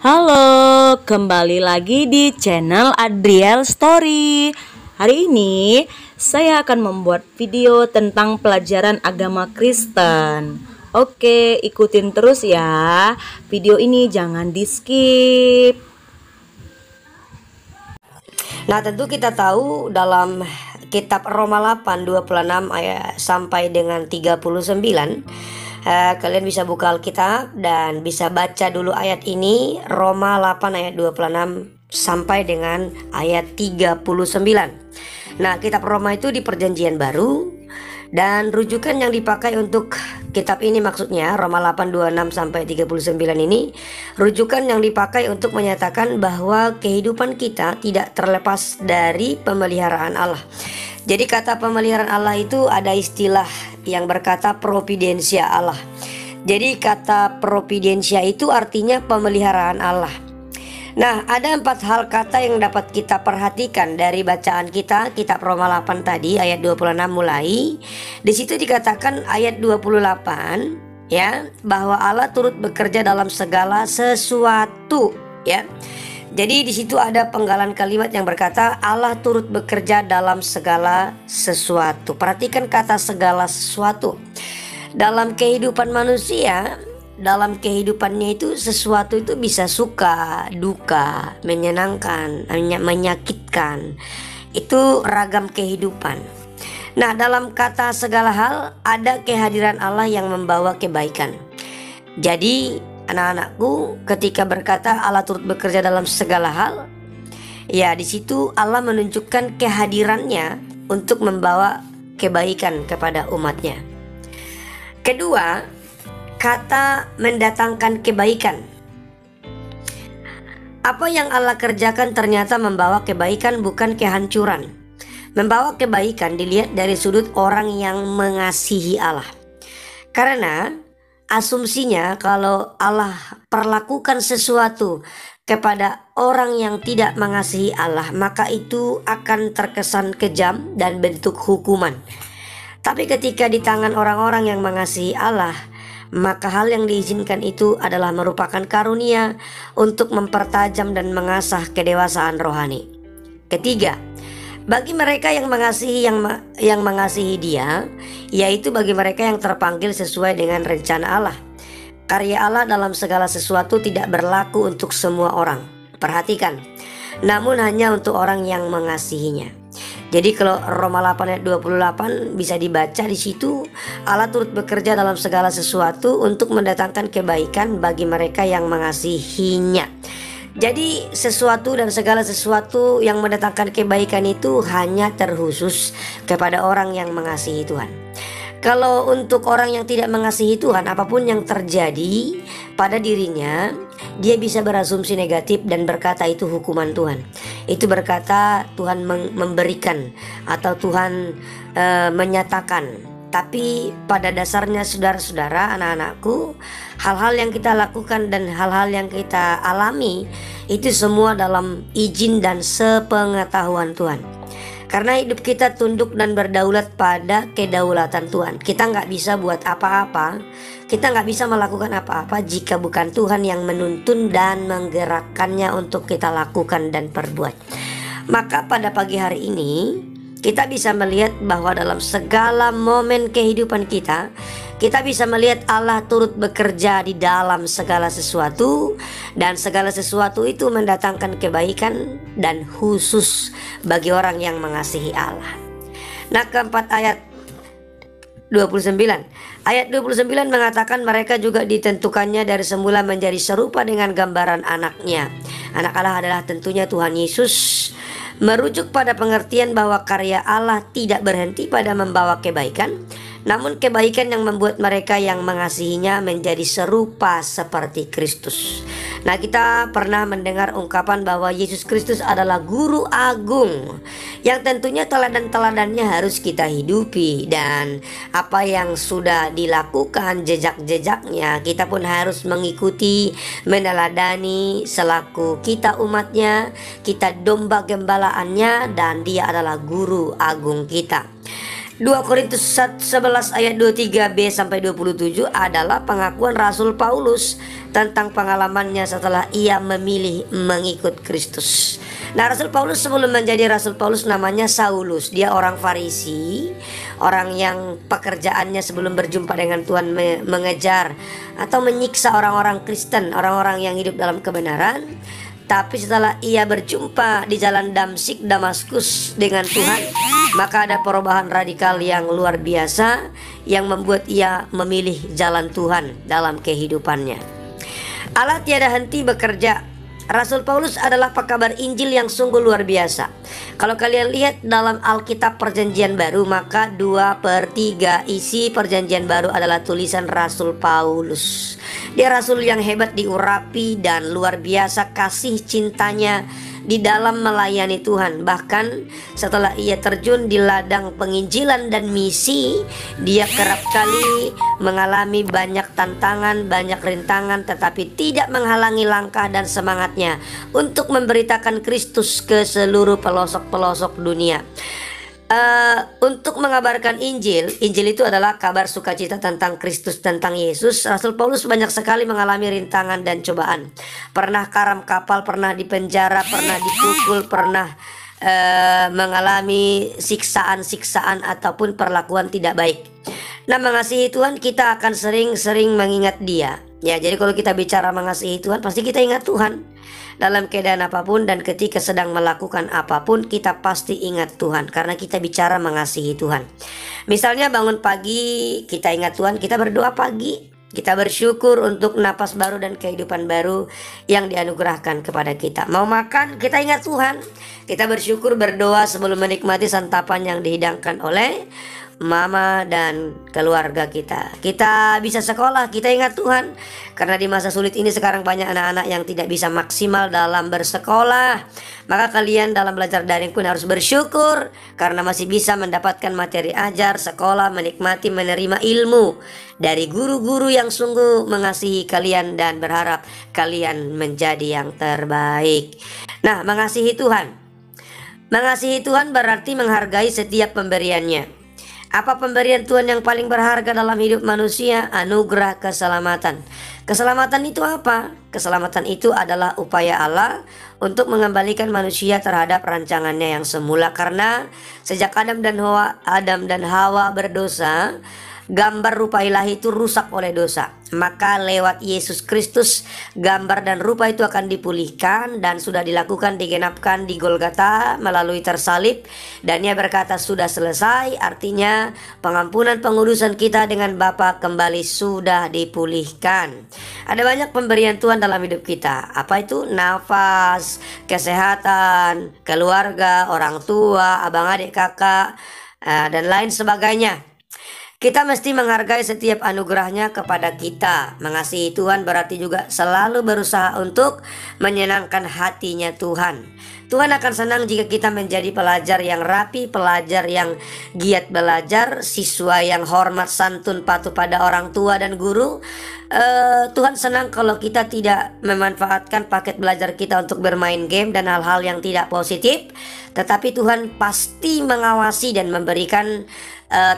Halo, kembali lagi di channel Adriel Story. Hari ini saya akan membuat video tentang pelajaran agama Kristen. Oke, ikutin terus ya. Video ini jangan di-skip. Nah, tentu kita tahu dalam kitab Roma 8 26 ayat sampai dengan 39. Kalian bisa buka Alkitab dan bisa baca dulu ayat ini, Roma 8 ayat 26 sampai dengan ayat 39. Nah, kitab Roma itu di Perjanjian Baru, dan rujukan yang dipakai untuk kitab ini, maksudnya Roma 8 26 sampai 39 ini, rujukan yang dipakai untuk menyatakan bahwa kehidupan kita tidak terlepas dari pemeliharaan Allah. Jadi kata pemeliharaan Allah itu ada istilah yang berkata providensia Allah. Jadi kata providensia itu artinya pemeliharaan Allah. Nah, ada 4 hal kata yang dapat kita perhatikan dari bacaan kita, kitab Roma 8 tadi ayat 26 mulai. Di situ dikatakan ayat 28 ya, bahwa Allah turut bekerja dalam segala sesuatu ya. Jadi di situ ada penggalan kalimat yang berkata Allah turut bekerja dalam segala sesuatu. Perhatikan kata segala sesuatu. Dalam kehidupan manusia, dalam kehidupannya itu sesuatu itu bisa suka, duka, menyenangkan, menyakitkan. Itu ragam kehidupan. Nah, dalam kata segala hal ada kehadiran Allah yang membawa kebaikan. Jadi anak-anakku, ketika berkata Allah turut bekerja dalam segala hal, ya di situ Allah menunjukkan kehadirannya untuk membawa kebaikan kepada umatnya. Kedua, kata mendatangkan kebaikan. Apa yang Allah kerjakan ternyata membawa kebaikan, bukan kehancuran. Membawa kebaikan dilihat dari sudut orang yang mengasihi Allah. Karena asumsinya kalau Allah perlakukan sesuatu kepada orang yang tidak mengasihi Allah, maka itu akan terkesan kejam dan bentuk hukuman. Tapi ketika di tangan orang-orang yang mengasihi Allah, maka hal yang diizinkan itu adalah merupakan karunia untuk mempertajam dan mengasah kedewasaan rohani. Ketiga, bagi mereka yang mengasihi Dia, yaitu bagi mereka yang terpanggil sesuai dengan rencana Allah. Karya Allah dalam segala sesuatu tidak berlaku untuk semua orang. Perhatikan, namun hanya untuk orang yang mengasihinya. Jadi kalau Roma 8 ayat 28 bisa dibaca di situ, Allah turut bekerja dalam segala sesuatu untuk mendatangkan kebaikan bagi mereka yang mengasihinya. Jadi sesuatu dan segala sesuatu yang mendatangkan kebaikan itu hanya terkhusus kepada orang yang mengasihi Tuhan. Kalau untuk orang yang tidak mengasihi Tuhan, apapun yang terjadi pada dirinya, dia bisa berasumsi negatif dan berkata itu hukuman Tuhan. Itu berkata Tuhan memberikan atau Tuhan menyatakan. Tapi pada dasarnya saudara-saudara, anak-anakku, hal-hal yang kita lakukan dan hal-hal yang kita alami itu semua dalam izin dan sepengetahuan Tuhan. Karena hidup kita tunduk dan berdaulat pada kedaulatan Tuhan. Kita nggak bisa buat apa-apa, kita nggak bisa melakukan apa-apa jika bukan Tuhan yang menuntun dan menggerakkannya untuk kita lakukan dan perbuat. Maka pada pagi hari ini kita bisa melihat bahwa dalam segala momen kehidupan kita bisa melihat Allah turut bekerja di dalam segala sesuatu, dan segala sesuatu itu mendatangkan kebaikan dan khusus bagi orang yang mengasihi Allah. Nah, keempat ayat 29. Ayat 29 mengatakan mereka juga ditentukannya dari semula menjadi serupa dengan gambaran anaknya. Anak Allah adalah tentunya Tuhan Yesus, merujuk pada pengertian bahwa karya Allah tidak berhenti pada membawa kebaikan, namun kebaikan yang membuat mereka yang mengasihinya menjadi serupa seperti Kristus. Nah, kita pernah mendengar ungkapan bahwa Yesus Kristus adalah guru agung yang tentunya teladan-teladannya harus kita hidupi, dan apa yang sudah dilakukan, jejak-jejaknya kita pun harus mengikuti, meneladani selaku kita umatnya, kita domba gembalaannya, dan dia adalah guru agung kita. 2 Korintus 11 ayat 23b sampai 27 adalah pengakuan Rasul Paulus tentang pengalamannya setelah ia memilih mengikut Kristus. Nah, Rasul Paulus sebelum menjadi Rasul Paulus namanya Saulus. Dia orang Farisi, orang yang pekerjaannya sebelum berjumpa dengan Tuhan mengejar atau menyiksa orang-orang Kristen, orang-orang yang hidup dalam kebenaran. Tapi setelah ia berjumpa di jalan Damaskus dengan Tuhan, maka ada perubahan radikal yang luar biasa yang membuat ia memilih jalan Tuhan dalam kehidupannya. Allah tiada henti bekerja. Rasul Paulus adalah pekabar Injil yang sungguh luar biasa. Kalau kalian lihat dalam Alkitab Perjanjian Baru, maka 2/3 isi Perjanjian Baru adalah tulisan Rasul Paulus. Dia rasul yang hebat diurapi dan luar biasa kasih cintanya di dalam melayani Tuhan. Bahkan setelah ia terjun di ladang penginjilan dan misi, dia kerap kali mengalami banyak tantangan, banyak rintangan, tetapi tidak menghalangi langkah dan semangatnya untuk memberitakan Kristus ke seluruh pelosok-pelosok dunia. Untuk mengabarkan Injil itu adalah kabar sukacita tentang Kristus, tentang Yesus. Rasul Paulus banyak sekali mengalami rintangan dan cobaan. Pernah karam kapal, pernah dipenjara, pernah dipukul, pernah mengalami siksaan-siksaan ataupun perlakuan tidak baik. Nah, mengasihi Tuhan kita akan sering-sering mengingat Dia. Ya, jadi kalau kita bicara mengasihi Tuhan, pasti kita ingat Tuhan. Dalam keadaan apapun dan ketika sedang melakukan apapun, kita pasti ingat Tuhan karena kita bicara mengasihi Tuhan. Misalnya bangun pagi, kita ingat Tuhan, kita berdoa pagi, kita bersyukur untuk napas baru dan kehidupan baru yang dianugerahkan kepada kita. Mau makan, kita ingat Tuhan, kita bersyukur, berdoa sebelum menikmati santapan yang dihidangkan oleh mama dan keluarga kita. Kita bisa sekolah, kita ingat Tuhan, karena di masa sulit ini sekarang banyak anak-anak yang tidak bisa maksimal dalam bersekolah. Maka kalian dalam belajar daring pun harus bersyukur karena masih bisa mendapatkan materi ajar, sekolah, menikmati, menerima ilmu dari guru-guru yang sungguh mengasihi kalian dan berharap kalian menjadi yang terbaik. Nah, mengasihi Tuhan berarti menghargai setiap pemberiannya. Apa pemberian Tuhan yang paling berharga dalam hidup manusia? Anugerah keselamatan. Keselamatan itu apa? Keselamatan itu adalah upaya Allah untuk mengembalikan manusia terhadap rancangannya yang semula. Karena sejak Adam dan Hawa berdosa, gambar rupa ilahi itu rusak oleh dosa. Maka lewat Yesus Kristus, gambar dan rupa itu akan dipulihkan dan sudah dilakukan, digenapkan di Golgota melalui tersalib. Dan Ia berkata sudah selesai, artinya pengampunan pengudusan kita dengan Bapa kembali sudah dipulihkan. Ada banyak pemberian Tuhan dalam hidup kita. Apa itu? Nafas, kesehatan, keluarga, orang tua, abang adik kakak, dan lain sebagainya. Kita mesti menghargai setiap anugerahnya kepada kita. Mengasihi Tuhan berarti juga selalu berusaha untuk menyenangkan hatinya Tuhan. Tuhan akan senang jika kita menjadi pelajar yang rapi, pelajar yang giat belajar, siswa yang hormat, santun, patuh pada orang tua dan guru. Tuhan senang kalau kita tidak memanfaatkan paket belajar kita untuk bermain game dan hal-hal yang tidak positif. Tetapi Tuhan pasti mengawasi dan memberikan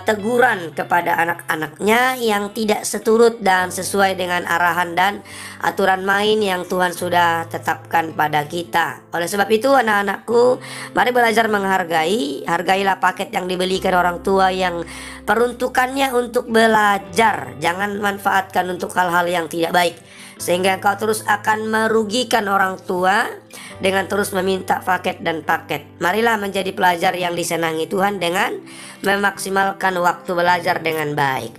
teguran kepada anak-anaknya yang tidak seturut dan sesuai dengan arahan dan aturan main yang Tuhan sudah tetapkan pada kita. Oleh sebab itu anak-anakku, mari belajar menghargai. Hargailah paket yang dibelikan orang tua yang peruntukannya untuk belajar. Jangan manfaatkan untuk hal-hal yang tidak baik, sehingga engkau terus akan merugikan orang tua dengan terus meminta paket dan paket. Marilah menjadi pelajar yang disenangi Tuhan dengan memaksimalkan waktu belajar dengan baik.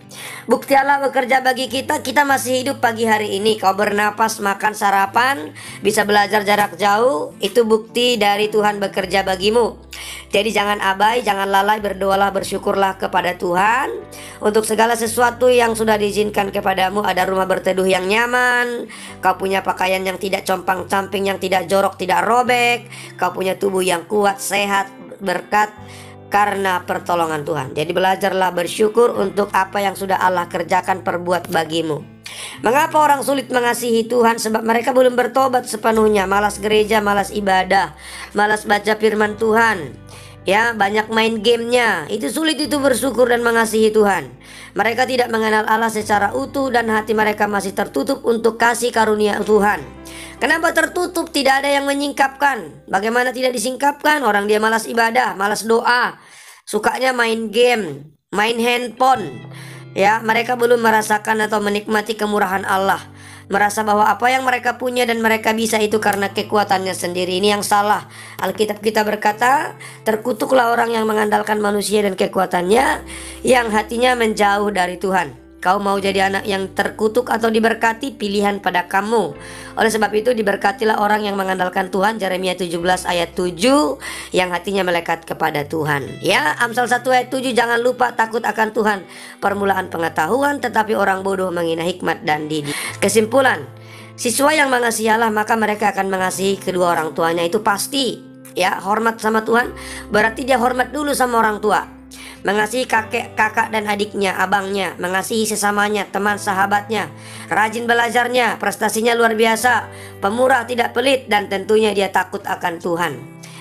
Bukti Allah bekerja bagi kita. Kita masih hidup pagi hari ini. Kau bernapas, makan, sarapan, bisa belajar jarak jauh. Itu bukti dari Tuhan bekerja bagimu. Jadi jangan abai, jangan lalai, berdoalah, bersyukurlah kepada Tuhan untuk segala sesuatu yang sudah diizinkan kepadamu. Ada rumah berteduh yang nyaman, kau punya pakaian yang tidak compang-camping, yang tidak jorok, tidak robek, kau punya tubuh yang kuat, sehat, berkat karena pertolongan Tuhan. Jadi belajarlah bersyukur untuk apa yang sudah Allah kerjakan perbuat bagimu. Mengapa orang sulit mengasihi Tuhan? Sebab mereka belum bertobat sepenuhnya. Malas gereja, malas ibadah, malas baca firman Tuhan. ya, banyak main gamenya. Itu sulit itu bersyukur dan mengasihi Tuhan. Mereka tidak mengenal Allah secara utuh dan hati mereka masih tertutup untuk kasih karunia Tuhan. Kenapa tertutup? Tidak ada yang menyingkapkan. Bagaimana tidak disingkapkan? Orang dia malas ibadah, malas doa, sukanya main game, main handphone. Ya, mereka belum merasakan atau menikmati kemurahan Allah. Merasa bahwa apa yang mereka punya dan mereka bisa itu karena kekuatannya sendiri. Ini yang salah. Alkitab kita berkata, terkutuklah orang yang mengandalkan manusia dan kekuatannya, yang hatinya menjauh dari Tuhan. Kau mau jadi anak yang terkutuk atau diberkati? Pilihan pada kamu. Oleh sebab itu diberkatilah orang yang mengandalkan Tuhan. Yeremia 17 ayat 7, yang hatinya melekat kepada Tuhan. Ya, Amsal 1 ayat 7, jangan lupa takut akan Tuhan, permulaan pengetahuan, tetapi orang bodoh menghina hikmat dan didik. Kesimpulan, siswa yang mengasihi Allah maka mereka akan mengasihi kedua orang tuanya, itu pasti. Ya, hormat sama Tuhan berarti dia hormat dulu sama orang tua. Mengasihi kakak dan adiknya, abangnya, mengasihi sesamanya, teman sahabatnya, rajin belajarnya, prestasinya luar biasa, pemurah, tidak pelit, dan tentunya dia takut akan Tuhan.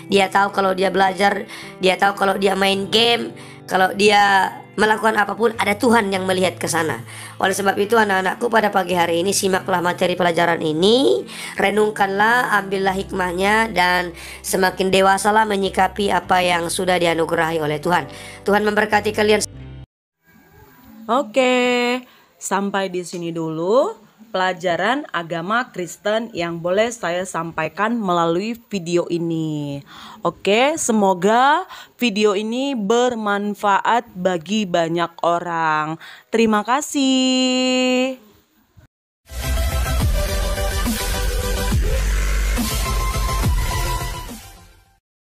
Dia tahu kalau dia belajar, dia tahu kalau dia main game, kalau dia melakukan apapun ada Tuhan yang melihat ke sana. Oleh sebab itu anak-anakku, pada pagi hari ini simaklah materi pelajaran ini, renungkanlah, ambillah hikmahnya, dan semakin dewasalah menyikapi apa yang sudah dianugerahi oleh Tuhan. Tuhan memberkati kalian. Oke, sampai di sini dulu pelajaran agama Kristen yang boleh saya sampaikan melalui video ini. Oke, semoga video ini bermanfaat bagi banyak orang. Terima kasih.